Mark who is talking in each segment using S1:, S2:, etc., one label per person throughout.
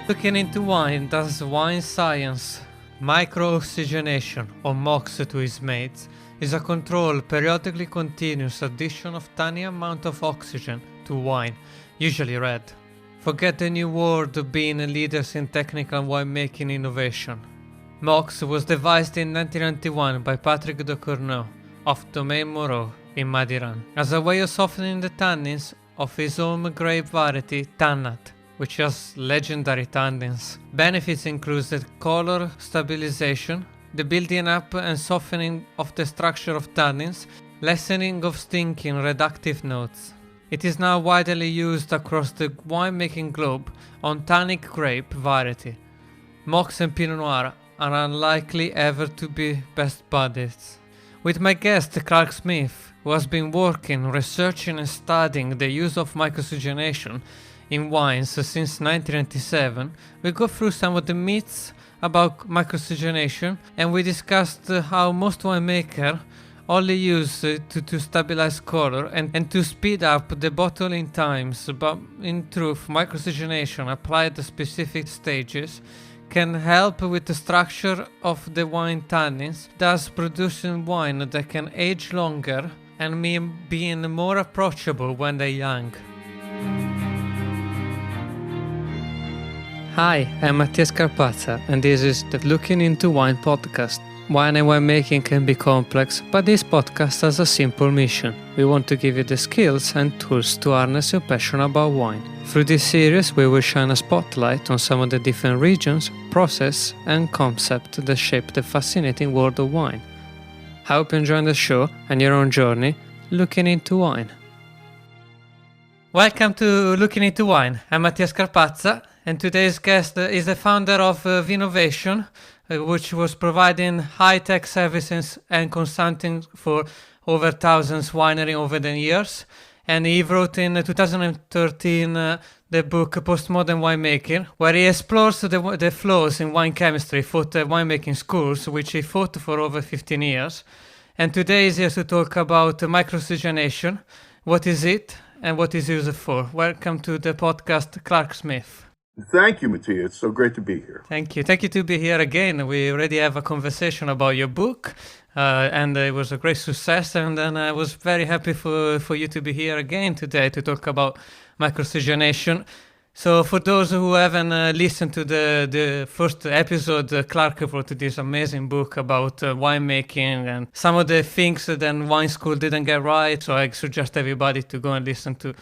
S1: Looking into wine does wine science. Micro-Oxygenation, or MOX to its mates, is a controlled, periodically continuous addition of tiny amount of oxygen to wine, usually red. Forget the new world of being leaders in technical winemaking innovation. MOX was devised in 1991 by Patrick Ducournau of DomaineMouréou in Madiran as a way of softening the tannins of his own grape variety Tannat, which has legendary tannins. Benefits include the color stabilization, the building up and softening of the structure of tannins, lessening of stinky and reductive notes. It is now widely used across the winemaking globe on tannic grape variety. MOX and Pinot Noir are unlikely ever to be best buddies. With my guest Clark Smith, who has been working, researching and studying the use of micro-oxygenation in wines since 1997, we go through some of the myths about micro-oxygenation, and we discussed how most winemakers only use it to stabilize color and to speed up the bottling times, but in truth micro-oxygenation applied at specific stages can help with the structure of the wine tannins, thus producing wine that can age longer and being more approachable when they're young. Hi, I'm Mattias Carpazza, and this is the Looking into Wine podcast. Wine and winemaking can be complex, but this podcast has a simple mission. We want to give you the skills and tools to harness your passion about wine. Through this series, we will shine a spotlight on some of the different regions, process, and concepts that shape the fascinating world of wine. I hope you enjoy the show and your own journey looking into wine. Welcome to Looking into Wine. I'm Mattias Carpazza, and today's guest is the founder of Vinovation, which was providing high-tech services and consulting for over thousands wineries over the years. And he wrote in 2013 the book Postmodern Winemaking, where he explores the flaws in wine chemistry for the winemaking schools, which he taught for over 15 years. And today he's here to talk about micro-oxygenation. What is it and what is it used for? Welcome to the podcast, Clark Smith.
S2: Thank you, Mattia. It's so great to be here.
S1: Thank you. Thank you to be here again. We already have a conversation about your book, and it was a great success. And then I was very happy for you to be here again today to talk about micro-oxygenation. So for those who haven't listened to the first episode, Clark wrote this amazing book about winemaking and some of the things that wine school didn't get right. So I suggest everybody to go and listen to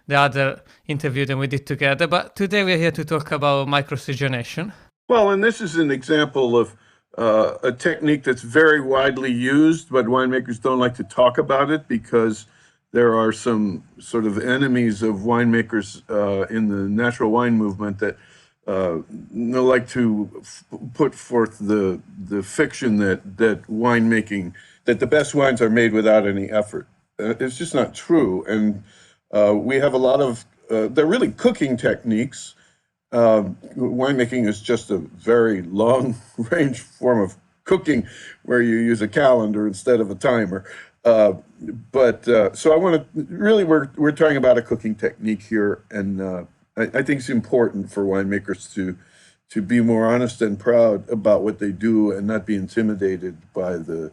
S1: the other interview that we did together. But today we're here to talk about micro-oxygenation.
S2: Well, and this is an example of a technique that's very widely used, but winemakers don't like to talk about it because there are some sort of enemies of winemakers in the natural wine movement that like to put forth the fiction that winemaking, that the best wines are made without any effort. It's just not true. And we have a lot of, they're really cooking techniques. Winemaking is just a very long-range form of cooking where you use a calendar instead of a timer. So I want to, really, we're talking about a cooking technique here, and I think it's important for winemakers to be more honest and proud about what they do and not be intimidated by the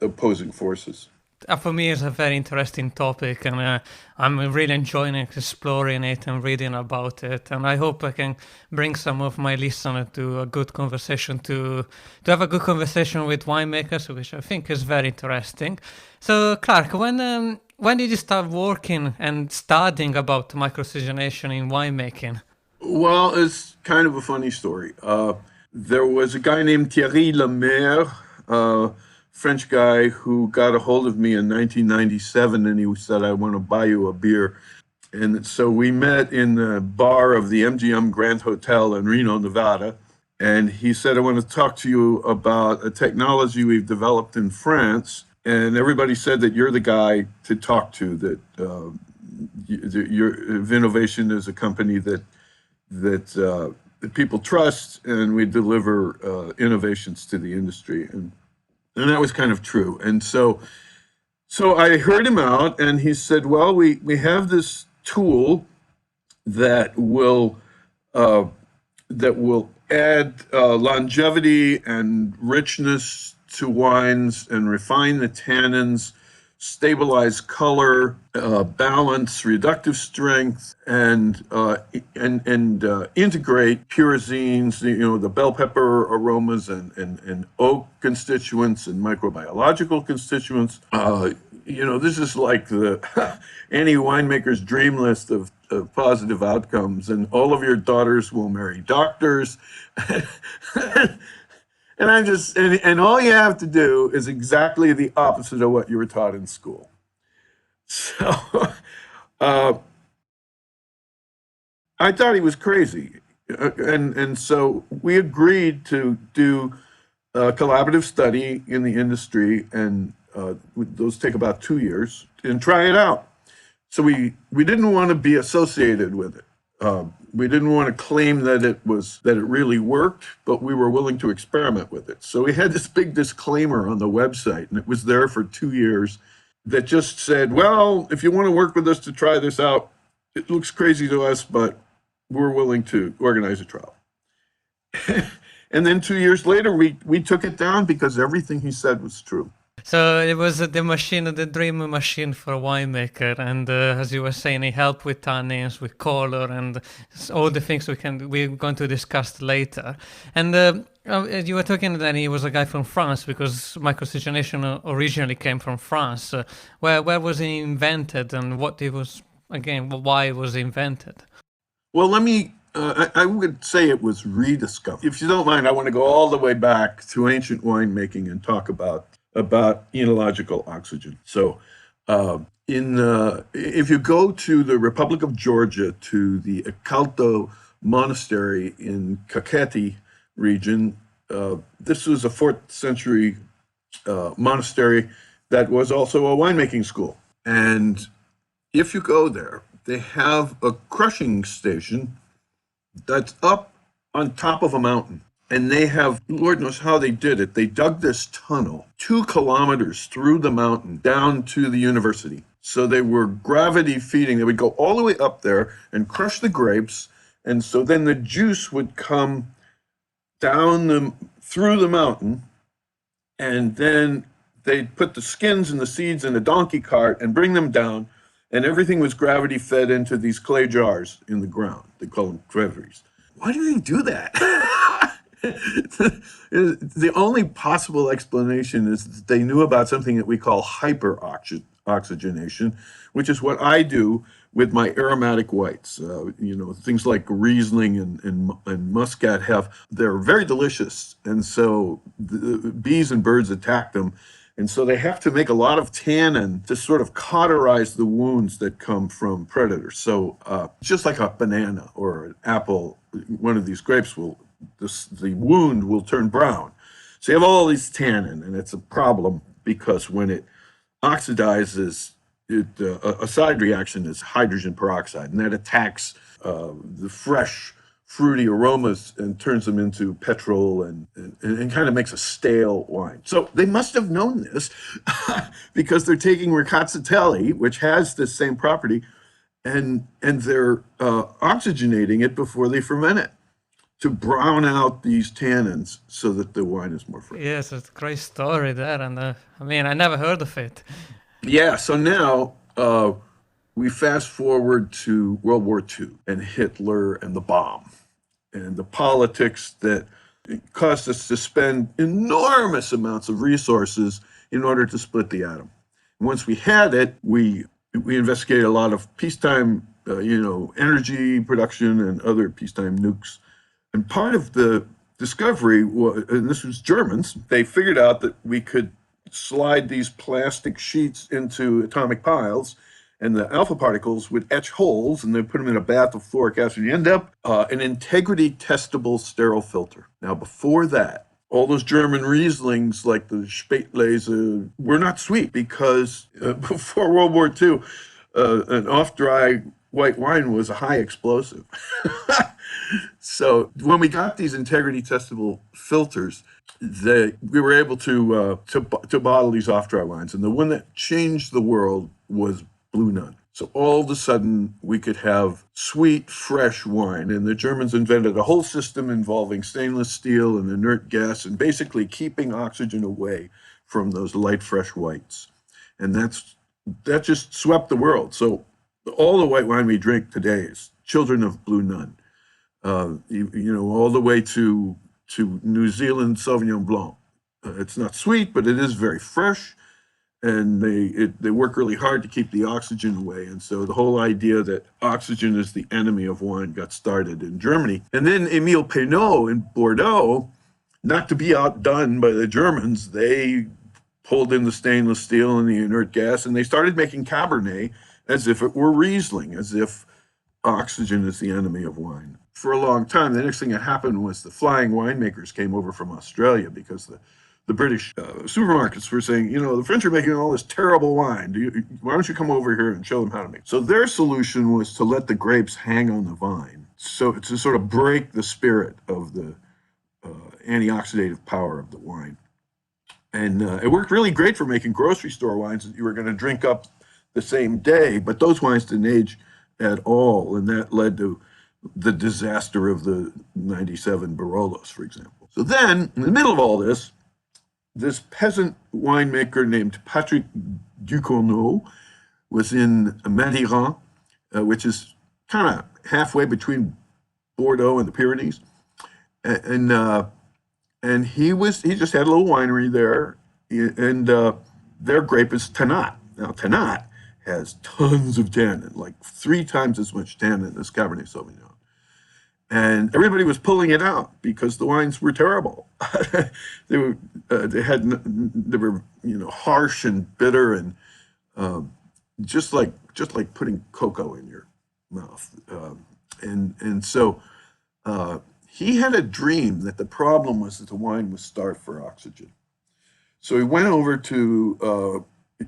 S2: opposing forces.
S1: For me, it's a very interesting topic, and I'm really enjoying exploring it and reading about it. And I hope I can bring some of my listeners to a good conversation, to have a good conversation with winemakers, which I think is very interesting. So, Clark, when did you start working and studying about micro-oxygenation in winemaking?
S2: Well, it's kind of a funny story. There was a guy named Thierry Lemaire, French guy, who got a hold of me in 1997, and he said, I want to buy you a beer. And so we met in the bar of the MGM Grand Hotel in Reno, Nevada. And he said, I want to talk to you about a technology we've developed in France. And everybody said that you're the guy to talk to, that your Vinovation is a company that people trust, and we deliver innovations to the industry. And that was kind of true. And so I heard him out, and he said, well, we have this tool that will that will add longevity and richness to wines and refine the tannins, stabilize color, balance reductive strength, and integrate pyrazines, the bell pepper aromas and oak constituents and microbiological constituents. This is like the any winemaker's dream list of positive outcomes, and all of your daughters will marry doctors. And and all you have to do is exactly the opposite of what you were taught in school. So I thought he was crazy. And so we agreed to do a collaborative study in the industry, and those take about 2 years, and try it out. So we didn't want to be associated with it. We didn't want to claim that it really worked, but we were willing to experiment with it. So we had this big disclaimer on the website, and it was there for 2 years, that just said, well, if you want to work with us to try this out, it looks crazy to us, but we're willing to organize a trial. And then 2 years later, we took it down because everything he said was true.
S1: So it was the dream machine for a winemaker, and as you were saying, it helped with tannins, with color, and all the things we're going to discuss later. And you were talking that he was a guy from France, because MicroOxygenation originally came from France. Where was he invented, and why it was invented?
S2: Well, let me. I would say it was rediscovered. If you don't mind, I want to go all the way back to ancient winemaking and talk about enological oxygen. So if you go to the Republic of Georgia, to the Ekalto monastery in Kakheti region, this was a 4th century monastery that was also a winemaking school. And if you go there, they have a crushing station that's up on top of a mountain. And they have, Lord knows how they did it. They dug this tunnel 2 kilometers through the mountain down to the university. So they were gravity feeding. They would go all the way up there and crush the grapes. And so then the juice would come down through the mountain. And then they'd put the skins and the seeds in a donkey cart and bring them down. And everything was gravity fed into these clay jars in the ground. They call them creveries. Why do they do that? The only possible explanation is that they knew about something that we call hyper-oxygenation, which is what I do with my aromatic whites. Things like Riesling and Muscat they're very delicious. And so the bees and birds attack them. And so they have to make a lot of tannin to sort of cauterize the wounds that come from predators. So just like a banana or an apple, one of these grapes the wound will turn brown. So you have all these tannin, and it's a problem because when it oxidizes, a side reaction is hydrogen peroxide, and that attacks the fresh, fruity aromas and turns them into petrol and kind of makes a stale wine. So they must have known this because they're taking ricozzatelli, which has this same property, and they're oxygenating it before they ferment it to brown out these tannins so that the wine is more fresh.
S1: Yes, it's a great story there, and I never heard of it.
S2: Yeah, so now we fast forward to World War II and Hitler and the bomb and the politics that caused us to spend enormous amounts of resources in order to split the atom. And once we had it, we investigated a lot of peacetime, energy production and other peacetime nukes. And part of the discovery was, and this was Germans, they figured out that we could slide these plastic sheets into atomic piles, and the alpha particles would etch holes, and they put them in a bath of fluoric acid. You end up an integrity testable sterile filter. Now, before that, all those German Rieslings like the Spätlese were not sweet because before World War II, an off-dry white wine was a high explosive. So when we got these integrity testable filters, we were able to bottle these off-dry wines. And the one that changed the world was Blue Nun. So all of a sudden, we could have sweet, fresh wine. And the Germans invented a whole system involving stainless steel and inert gas and basically keeping oxygen away from those light, fresh whites. And that just swept the world. So all the white wine we drink today is children of Blue Nun. All the way to New Zealand Sauvignon Blanc. It's not sweet, but it is very fresh. And they work really hard to keep the oxygen away. And so the whole idea that oxygen is the enemy of wine got started in Germany. And then Émile Pinot in Bordeaux, not to be outdone by the Germans, they pulled in the stainless steel and the inert gas, and they started making Cabernet as if it were Riesling, as if oxygen is the enemy of wine. For a long time, the next thing that happened was the flying winemakers came over from Australia because the British supermarkets were saying, the French are making all this terrible wine. Why don't you come over here and show them how to make it? So their solution was to let the grapes hang on the vine, so to sort of break the spirit of the antioxidative power of the wine. And it worked really great for making grocery store wines that you were going to drink up the same day, but those wines didn't age at all, and that led to the disaster of the 97 Barolos, for example. So then, in the middle of all this peasant winemaker named Patrick Ducournau was in Madiran, which is kind of halfway between Bordeaux and the Pyrenees, and he just had a little winery there, and their grape is tannat. Now tannat has tons of tannin, like 3 times as much tannin as Cabernet Sauvignon. And everybody was pulling it out because the wines were terrible. they were harsh and bitter and just like putting cocoa in your mouth. So he had a dream that the problem was that the wine was starved for oxygen. So he went over to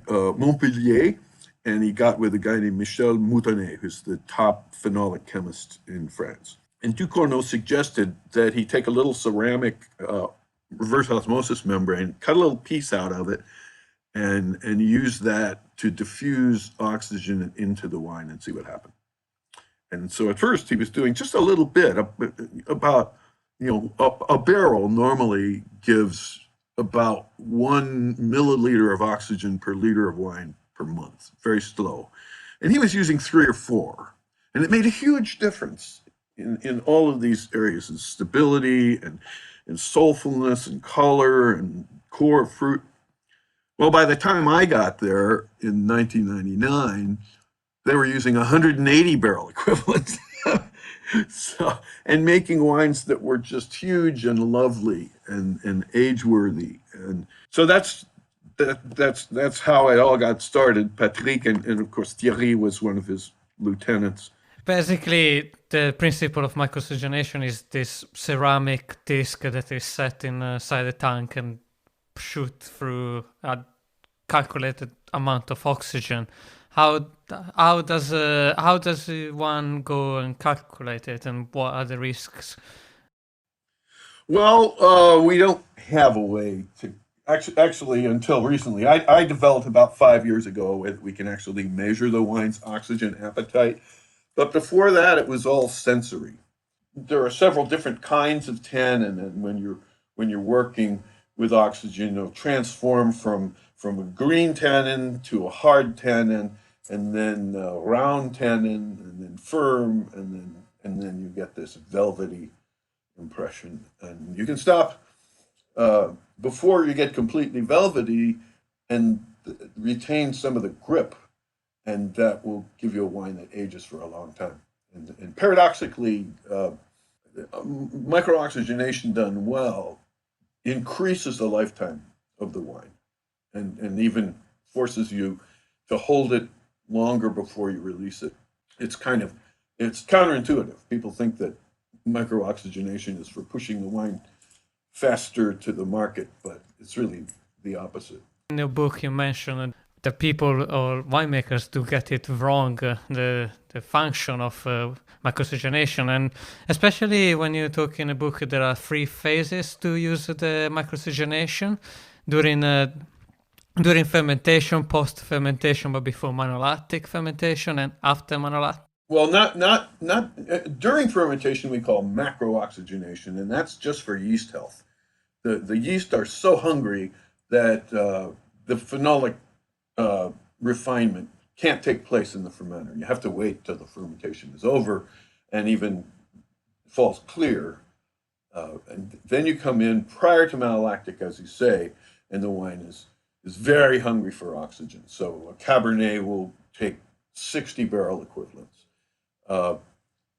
S2: Montpellier, and he got with a guy named Michel Moutonnet, who's the top phenolic chemist in France. And Ducournau suggested that he take a little ceramic reverse osmosis membrane, cut a little piece out of it, and use that to diffuse oxygen into the wine and see what happened. And so at first he was doing just a little bit, about, a barrel normally gives about 1 milliliter of oxygen per liter of wine per month, very slow. And he was using 3 or 4. And it made a huge difference in all of these areas, in stability and soulfulness and color and core fruit. Well, by the time I got there in 1999, they were using 180 barrel equivalents. And making wines that were just huge and lovely and age-worthy. And so that's how it all got started. Patrick and of course Thierry was one of his lieutenants.
S1: Basically, the principle of micro-oxygenation is this ceramic disc that is set inside the tank and shoot through a calculated amount of oxygen. How does one go and calculate it, and what are the risks?
S2: Well, we don't have a way to actually until recently. I developed about 5 years ago we can actually measure the wine's oxygen appetite. But before that, it was all sensory. There are several different kinds of tannin, and when you're working with oxygen, it'll transform from a green tannin to a hard tannin, and then round tannin, and then firm, and then you get this velvety impression. And you can stop before you get completely velvety and retain some of the grip. And that will give you a wine that ages for a long time. And paradoxically, micro-oxygenation done well increases the lifetime of the wine and even forces you to hold it longer before you release it. It's counterintuitive. People think that micro-oxygenation is for pushing the wine faster to the market, but it's really the opposite.
S1: In your book, you mentioned the people or winemakers do get it wrong, the function of micro-oxygenation. And especially when you talk in a book, there are 3 phases to use the micro-oxygenation. During during fermentation, post-fermentation, but before malolactic fermentation and after malolactic?
S2: Well, not during fermentation we call macro-oxygenation, and that's just for yeast health. The yeast are so hungry that the phenolic refinement can't take place in the fermenter. You have to wait till the fermentation is over and even falls clear. And then you come in prior to malolactic, as you say, and the wine is very hungry for oxygen. So a Cabernet will take 60 barrel equivalents. Uh,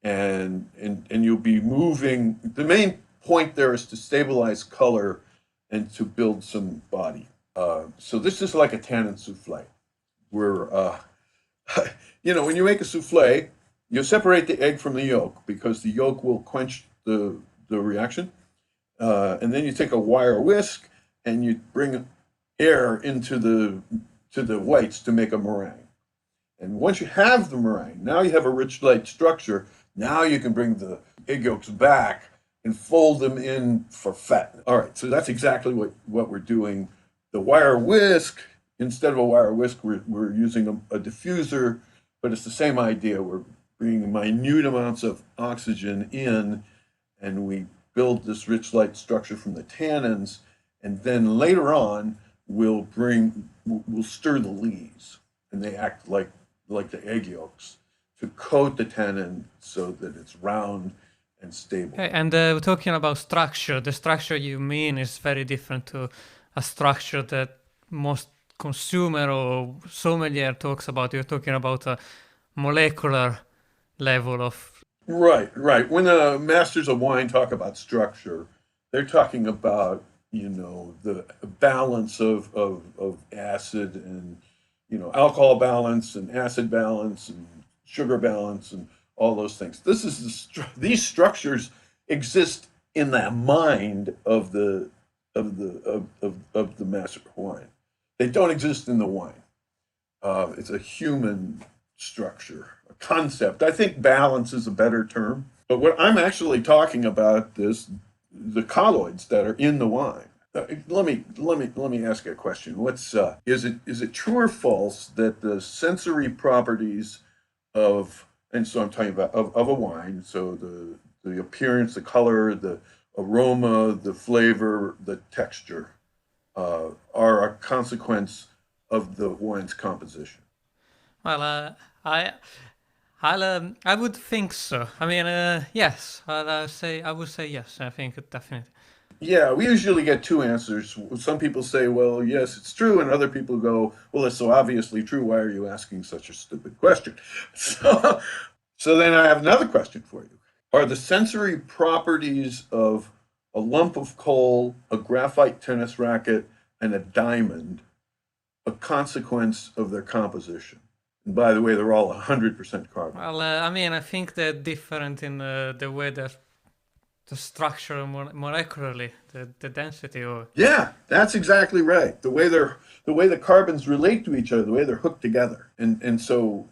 S2: and you'll be moving. The main point there is to stabilize color and to build some body. So this is like a tannin souffle, where when you make a souffle, you separate the egg from the yolk because the yolk will quench the reaction, and then you take a wire whisk and you bring air into the whites to make a meringue. And once you have the meringue, now you have a rich light structure. Now you can bring the egg yolks back and fold them in for fat. All right, so that's exactly what we're doing. The wire whisk, instead of a wire whisk, we're using a diffuser, but it's the same idea. We're bringing minute amounts of oxygen in, and we build this rich light structure from the tannins, and then later on, we'll stir the lees, and they act like the egg yolks to coat the tannin so that it's round and stable.
S1: Okay, and talking about structure, the structure you mean is very different to a structure that most consumer or sommelier talks about. You're talking about a molecular level of...
S2: Right. When the masters of wine talk about structure, they're talking about, the balance of acid and, alcohol balance and acid balance and sugar balance and all those things. These structures exist in the mind of the master of wine. They don't exist in the wine. It's a human structure, a concept. I think balance is a better term. But what I'm actually talking about is the colloids that are in the wine. Let me ask you a question. Is it true or false that the sensory properties and so I'm talking about of a wine, so the appearance, the color, the aroma, the flavor, the texture, are a consequence of the wine's composition?
S1: Well, I would think so. I mean, yes, I would say yes. I think it definitely.
S2: Yeah, we usually get two answers. Some people say, well, yes, it's true, and other people go, well, it's so obviously true. Why are you asking such a stupid question? So then I have another question for you. Are the sensory properties of a lump of coal, a graphite tennis racket, and a diamond a consequence of their composition? And by the way, they're all 100% carbon.
S1: Well, I mean, I think they're different in the way that the structure molecularly, the density, or...
S2: Yeah, that's exactly right. The way the carbons relate to each other, the way they're hooked together. And so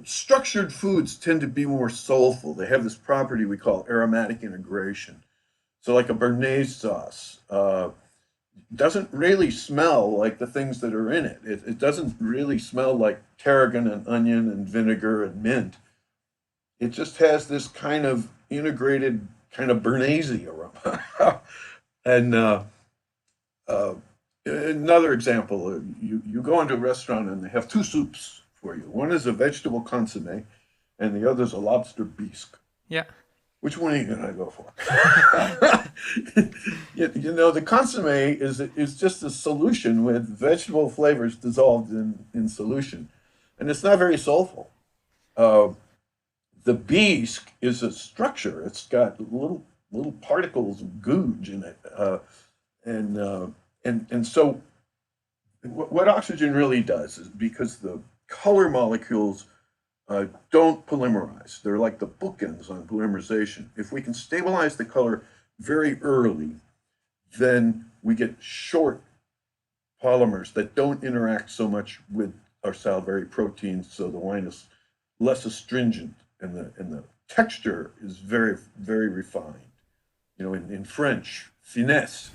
S2: structured foods tend to be more soulful. They have this property we call aromatic integration. So like a Béarnaise sauce doesn't really smell like the things that are in it. It doesn't really smell like tarragon and onion and vinegar and mint. It just has this kind of integrated kind of Béarnaise aroma. And another example, you go into a restaurant and they have two soups for you. One is a vegetable consommé, and the other is a lobster bisque.
S1: Yeah.
S2: Which one are you gonna go for? The consommé is just a solution with vegetable flavors dissolved in solution, and it's not very soulful. The bisque is a structure. It's got little particles of googe in it, and so what oxygen really does is, because the color molecules don't polymerize. They're like the bookends on polymerization. If we can stabilize the color very early, then we get short polymers that don't interact so much with our salivary proteins, so the wine is less astringent, and the texture is very, very refined. In French, finesse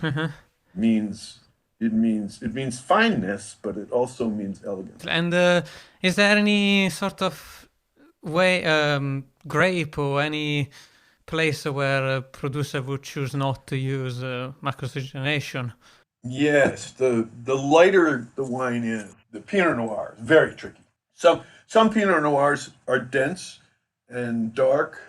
S2: means it means fineness, but it also means elegance.
S1: And is there any sort of way, grape or any place where a producer would choose not to use macro-oxygenation?
S2: Yes, the lighter the wine is, the Pinot Noir is very tricky. Some Pinot Noirs are dense and dark.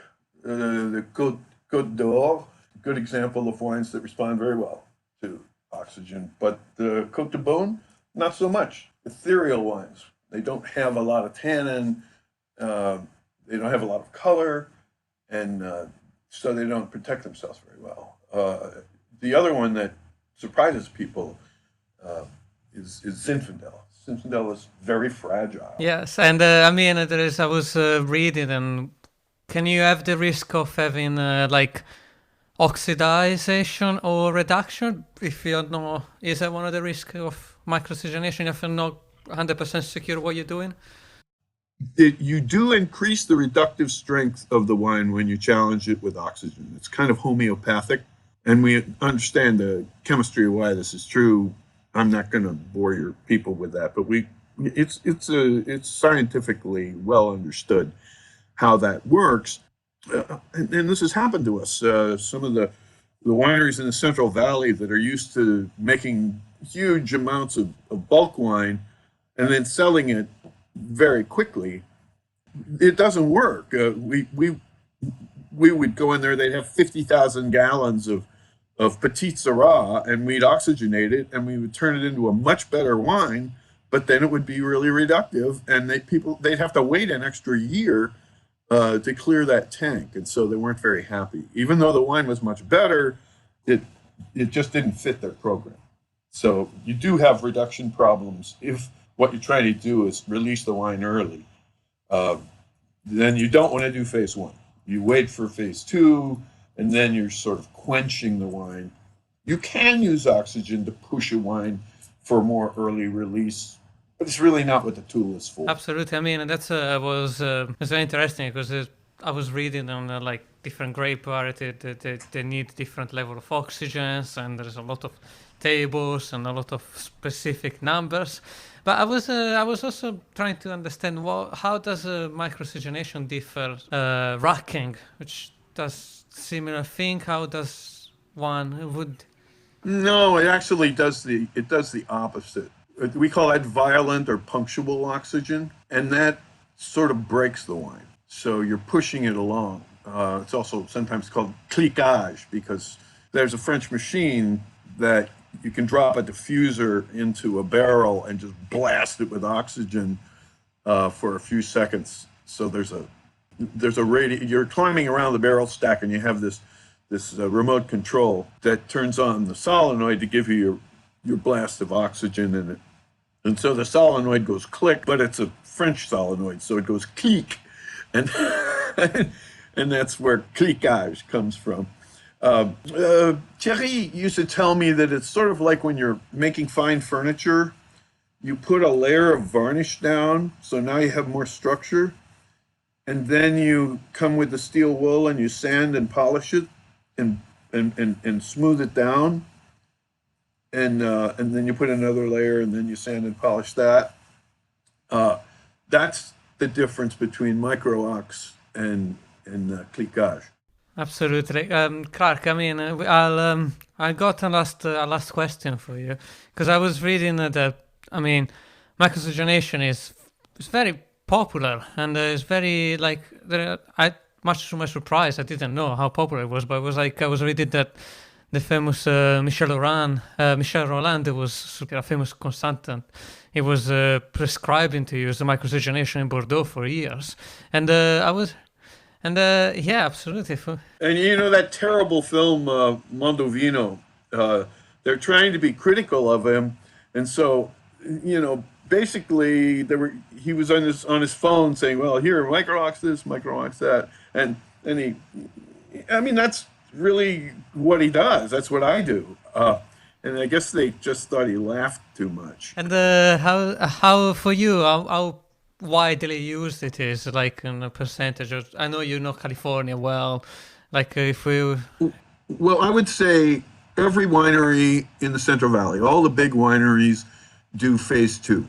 S2: The Côte d'Or, good example of wines that respond very well to oxygen. But the Côte de Beaune, not so much. Ethereal wines, they don't have a lot of tannin, they don't have a lot of color, and so they don't protect themselves very well. The other one that surprises people is Zinfandel. Zinfandel is very fragile.
S1: Yes, and I mean, I was reading, and can you have the risk of having like oxidization or reduction if you're not? Is that one of the risks of micro-oxygenation if you're not 100% secure what you're doing?
S2: You do increase the reductive strength of the wine when you challenge it with oxygen. It's kind of homeopathic, and we understand the chemistry of why this is true. I'm not going to bore your people with that, but it's scientifically well understood how that works. And this has happened to us. Some of the wineries in the Central Valley that are used to making huge amounts of bulk wine and then selling it very quickly, it doesn't work. We would go in there, they'd have 50,000 gallons of Petit Syrah, and we'd oxygenate it, and we would turn it into a much better wine, but then it would be really reductive, and they'd have to wait an extra year to clear that tank, and so they weren't very happy. Even though the wine was much better, it just didn't fit their program. So you do have reduction problems if what you're trying to do is release the wine early. Then you don't want to do phase one. You wait for phase two, and then you're sort of quenching the wine. You can use oxygen to push a wine for more early release, but it's really not what the tool is for.
S1: Absolutely. I mean, that's it's very interesting because I was reading on like different grape varieties that they need different level of oxygens, and there's a lot of tables and a lot of specific numbers. But I was also trying to understand how does micro-oxygenation differ racking, which does similar thing. How does one would?
S2: No, it actually does the opposite. We call that violent or punctual oxygen, and that sort of breaks the wine. So you're pushing it along. It's also sometimes called cliquage because there's a French machine that you can drop a diffuser into a barrel and just blast it with oxygen for a few seconds. So there's a you're climbing around the barrel stack, and you have this remote control that turns on the solenoid to give you your blast of oxygen in it. And so the solenoid goes click, but it's a French solenoid, so it goes click, and and that's where cliquage comes from. Thierry used to tell me that it's sort of like when you're making fine furniture, you put a layer of varnish down, so now you have more structure, and then you come with the steel wool and you sand and polish it and smooth it down, and then you put another layer and then you sand and polish that. That's the difference between micro-ox and cliquage.
S1: Absolutely, Clark. I mean, I got a last question for you because I was reading that. I mean, micro-oxygenation is very popular and it's very like much to my surprise, I didn't know how popular it was, but it was like I was reading that the famous Michel Rolando was a famous consultant. He was prescribing to use the micro-oxygenation in Bordeaux for years, and yeah, absolutely.
S2: And you know that terrible film Mondovino, they're trying to be critical of him, and so basically he was on his phone saying, well, here, micro-ox this, micro-ox that, and I mean that's really what he does. That's what I do, and I guess they just thought he laughed too much.
S1: And how for you, how widely used it is, like in a percentage I know you know California well, like if we
S2: Well, I would say every winery in the Central Valley, all the big wineries do phase two.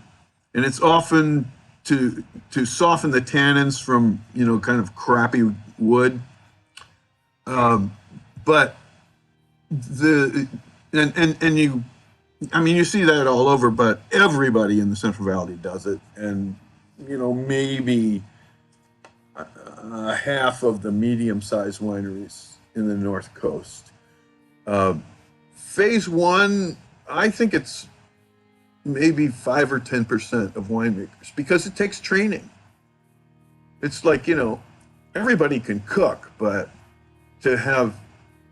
S2: And it's often to soften the tannins from, kind of crappy wood. But you see that all over, but everybody in the Central Valley does it. And, maybe half of the medium-sized wineries in the North Coast. Phase one, I think it's maybe 5 or 10% of winemakers, because it takes training. It's like, everybody can cook, but to have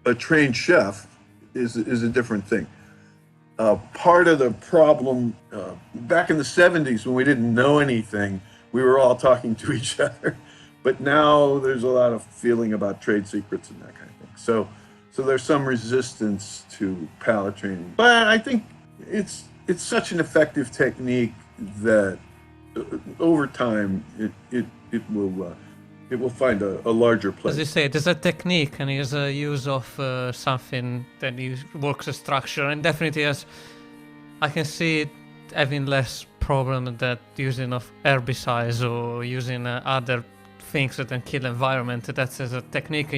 S2: a trained chef is a different thing. Part of the problem, back in the 70s when we didn't know anything, we were all talking to each other. But now there's a lot of feeling about trade secrets and that kind of thing. So there's some resistance to palate training. But I think it's such an effective technique that over time it will find a larger place.
S1: As you say, there's a technique and there's a use of something that works a structure, and definitely I can see it having less problem that using of herbicides or using other things that can kill environment. That's as a technique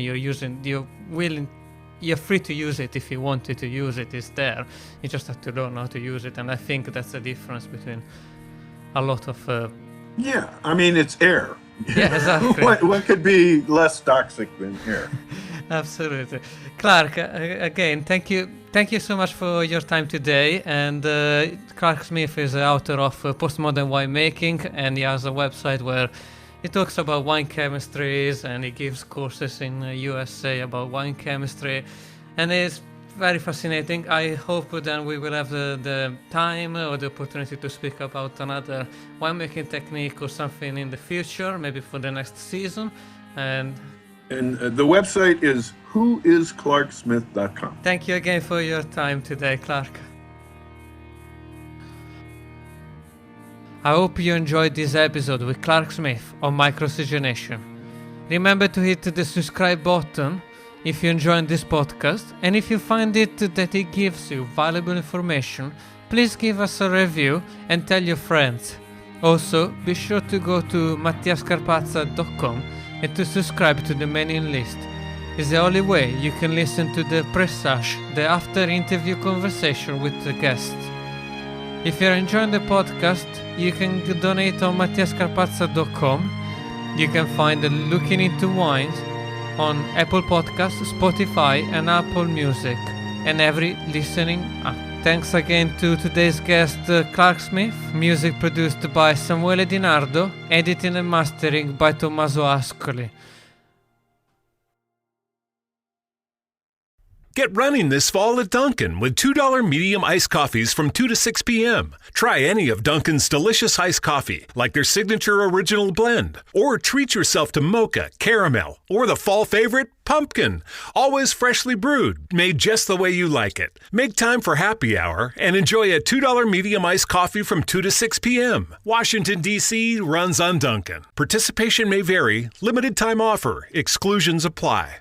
S1: you're free to use it if you wanted to use it. It's there. You just have to learn how to use it, and I think that's the difference between a lot of.
S2: It's air.
S1: Yeah, exactly.
S2: What could be less toxic than air?
S1: Absolutely. Clark, again, thank you so much for your time today. And Clark Smith is the author of Postmodern Winemaking, and he has a website where he talks about wine chemistries, and he gives courses in USA about wine chemistry, and it's very fascinating. I hope then we will have the time or the opportunity to speak about another winemaking technique or something in the future, maybe for the next season. And
S2: the website is whoisclarksmith.com.
S1: Thank you again for your time today, Clark. I hope you enjoyed this episode with Clark Smith on MicroOxygenation. Remember to hit the subscribe button if you enjoyed this podcast, and if you find it that it gives you valuable information, please give us a review and tell your friends. Also, be sure to go to mattiascarpazza.com and to subscribe to the mailing list. It's the only way you can listen to the pressage, the after-interview conversation with the guests. If you're enjoying the podcast, you can donate on mattiascarpazza.com. You can find Looking Into Wines on Apple Podcasts, Spotify and Apple Music, and every listening app. Thanks again to today's guest, Clark Smith. Music produced by Samuele Di Nardo, editing and mastering by Tommaso Ascoli.
S3: Get running this fall at Dunkin' with $2 medium iced coffees from 2 to 6 p.m. Try any of Dunkin's delicious iced coffee, like their signature original blend. Or treat yourself to mocha, caramel, or the fall favorite, pumpkin. Always freshly brewed, made just the way you like it. Make time for happy hour and enjoy a $2 medium iced coffee from 2 to 6 p.m. Washington, D.C. runs on Dunkin'. Participation may vary. Limited time offer. Exclusions apply.